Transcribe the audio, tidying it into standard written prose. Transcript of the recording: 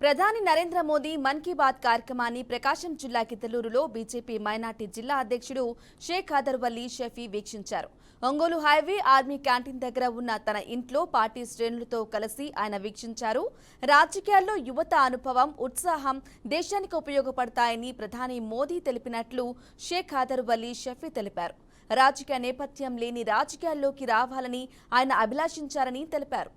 ప్రధాని నరేంద్ర మోదీ మన్ కీ బాత్ కార్యక్రమాన్ని ప్రకాశం జిల్లా కిత్తలూరులో బీజేపీ మైనార్టీ జిల్లా అధ్యక్షుడు షేక్ ఖదర్ వలీ షఫీ వీక్షించారు. ఒంగోలు హైవే ఆర్మీ క్యాంటీన్ దగ్గర ఉన్న తన ఇంట్లో పార్టీ శ్రేణులతో కలిసి ఆయన వీక్షించారు. రాజకీయాల్లో యువత అనుభవం, ఉత్సాహం దేశానికి ఉపయోగపడతాయని ప్రధాని మోదీ తెలిపినట్లు షేక్ ఖదర్ వలీ షఫీ తెలిపారు. రాజకీయ నేపథ్యం లేని రాజకీయాల్లోకి రావాలని ఆయన అభిలాషించారని తెలిపారు.